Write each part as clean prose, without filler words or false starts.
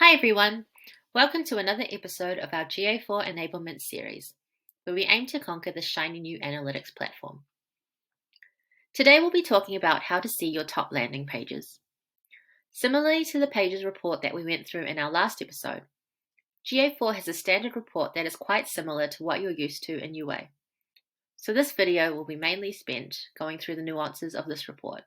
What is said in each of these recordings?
Hi everyone! Welcome to another episode of our GA4 Enablement series, where we aim to conquer the shiny new analytics platform. Today we'll be talking about how to see your top landing pages. Similarly to the pages report that we went through in our last episode, GA4 has a standard report that is quite similar to what you're used to in UA. So this video will be mainly spent going through the nuances of this report.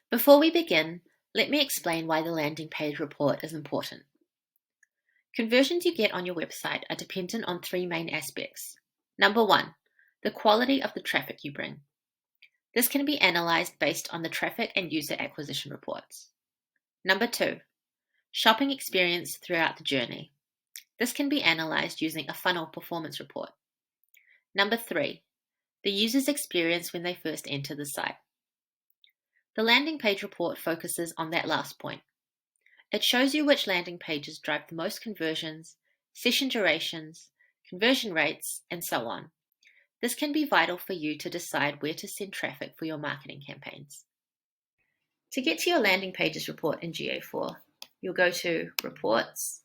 Before we begin, let me explain why the landing page report is important. Conversions you get on your website are dependent on three main aspects. Number one, the quality of the traffic you bring. This can be analyzed based on the traffic and user acquisition reports. Number two, shopping experience throughout the journey. This can be analyzed using a funnel performance report. Number three, the user's experience when they first enter the site. The landing page report focuses on that last point. It shows you which landing pages drive the most conversions, session durations, conversion rates, and so on. This can be vital for you to decide where to send traffic for your marketing campaigns. To get to your landing pages report in GA4, you'll go to Reports,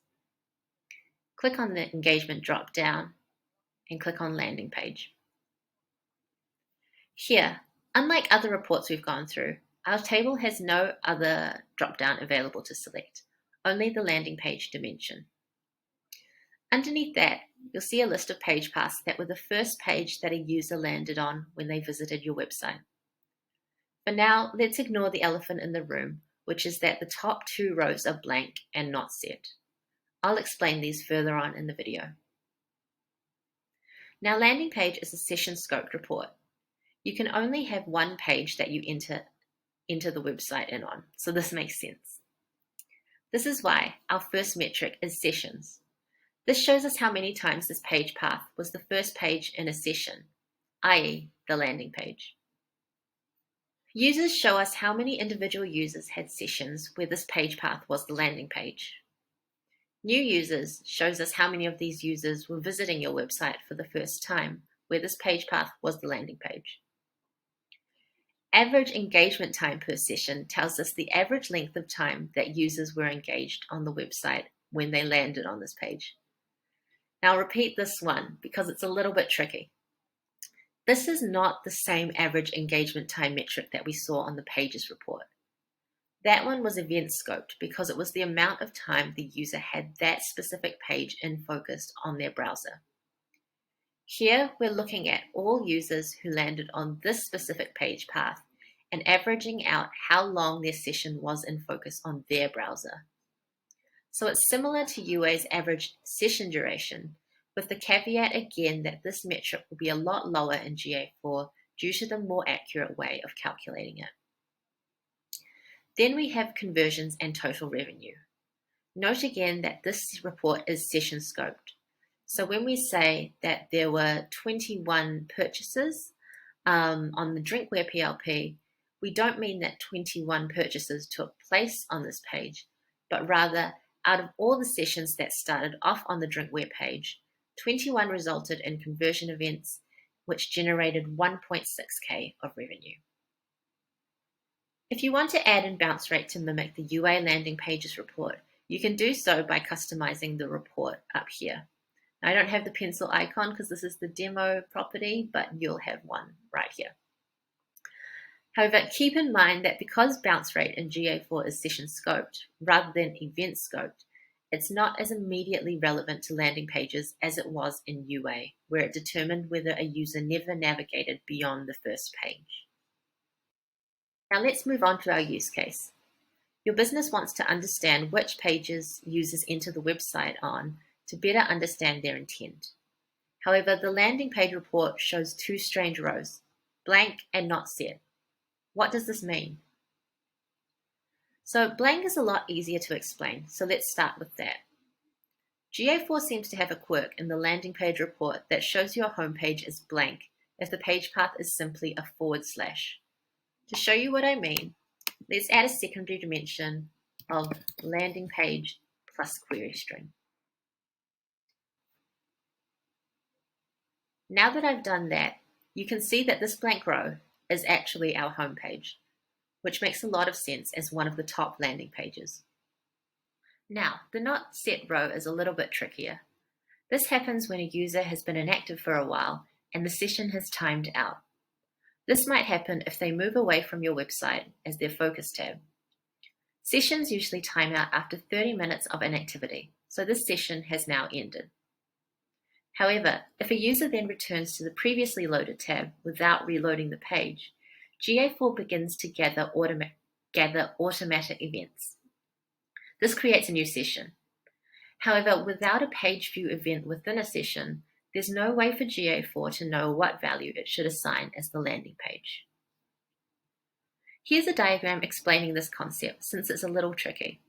click on the Engagement drop-down, and click on Landing Page. Here, unlike other reports we've gone through, our table has no other drop-down available to select, only the landing page dimension. Underneath that, you'll see a list of page paths that were the first page that a user landed on when they visited your website. For now, let's ignore the elephant in the room, which is that the top two rows are blank and not set. I'll explain these further on in the video. Now, landing page is a session scoped report. You can only have one page that you enter the website in on, so this makes sense. This is why our first metric is sessions. This shows us how many times this page path was the first page in a session, i.e. the landing page. Users show us how many individual users had sessions where this page path was the landing page. New users shows us how many of these users were visiting your website for the first time, where this page path was the landing page. Average engagement time per session tells us the average length of time that users were engaged on the website when they landed on this page. Now I'll repeat this one because it's a little bit tricky. This is not the same average engagement time metric that we saw on the pages report. That one was event scoped because it was the amount of time the user had that specific page in focus on their browser. Here, we're looking at all users who landed on this specific page path and averaging out how long their session was in focus on their browser. So it's similar to UA's average session duration, with the caveat again that this metric will be a lot lower in GA4 due to the more accurate way of calculating it. Then we have conversions and total revenue. Note again that this report is session scoped. So when we say that there were 21 purchases on the drinkware PLP, we don't mean that 21 purchases took place on this page, but rather out of all the sessions that started off on the drinkware page, 21 resulted in conversion events, which generated 1.6K of revenue. If you want to add in bounce rate to mimic the UA landing pages report, you can do so by customizing the report up here. I don't have the pencil icon because this is the demo property, but you'll have one right here. However, keep in mind that because bounce rate in GA4 is session scoped rather than event scoped, it's not as immediately relevant to landing pages as it was in UA, where it determined whether a user never navigated beyond the first page. Now let's move on to our use case. Your business wants to understand which pages users enter the website on to better understand their intent. However, the landing page report shows two strange rows, blank and not set. What does this mean? So blank is a lot easier to explain, so let's start with that. GA4 seems to have a quirk in the landing page report that shows your homepage is blank if the page path is simply a /. To show you what I mean, let's add a secondary dimension of landing page plus query string. Now that I've done that, you can see that this blank row is actually our home page, which makes a lot of sense as one of the top landing pages. Now, the not set row is a little bit trickier. This happens when a user has been inactive for a while and the session has timed out. This might happen if they move away from your website as their focus tab. Sessions usually time out after 30 minutes of inactivity, so this session has now ended. However, if a user then returns to the previously loaded tab without reloading the page, GA4 begins to gather automatic events. This creates a new session. However, without a page view event within a session, there's no way for GA4 to know what value it should assign as the landing page. Here's a diagram explaining this concept since it's a little tricky.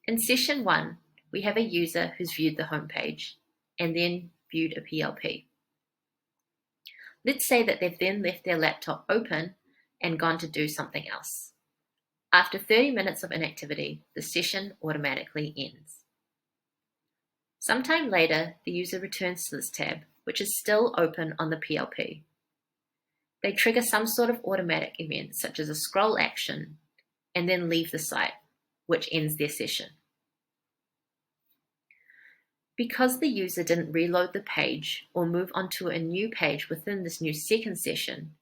In session 1, we have a user who's viewed the home page and then viewed a PLP. Let's say that they've then left their laptop open and gone to do something else. After 30 minutes of inactivity, the session automatically ends. Sometime later, the user returns to this tab, which is still open on the PLP. They trigger some sort of automatic event, such as a scroll action, and then leave the site, which ends their session. Because the user didn't reload the page or move onto a new page within this new second session,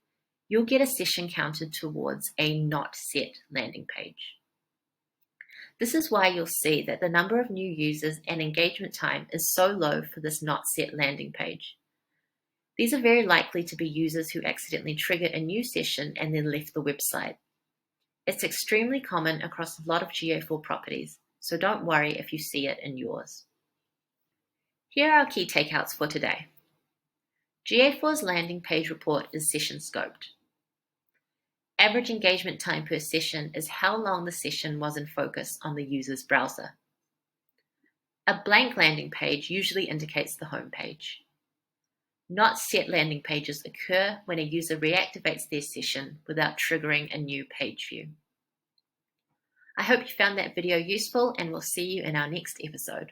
you'll get a session counted towards a not set landing page. This is why you'll see that the number of new users and engagement time is so low for this not set landing page. These are very likely to be users who accidentally triggered a new session and then left the website. It's extremely common across a lot of GA4 properties, so don't worry if you see it in yours. Here are our key takeouts for today. GA4's landing page report is session scoped. Average engagement time per session is how long the session was in focus on the user's browser. A blank landing page usually indicates the home page. Not set landing pages occur when a user reactivates their session without triggering a new page view. I hope you found that video useful and we'll see you in our next episode.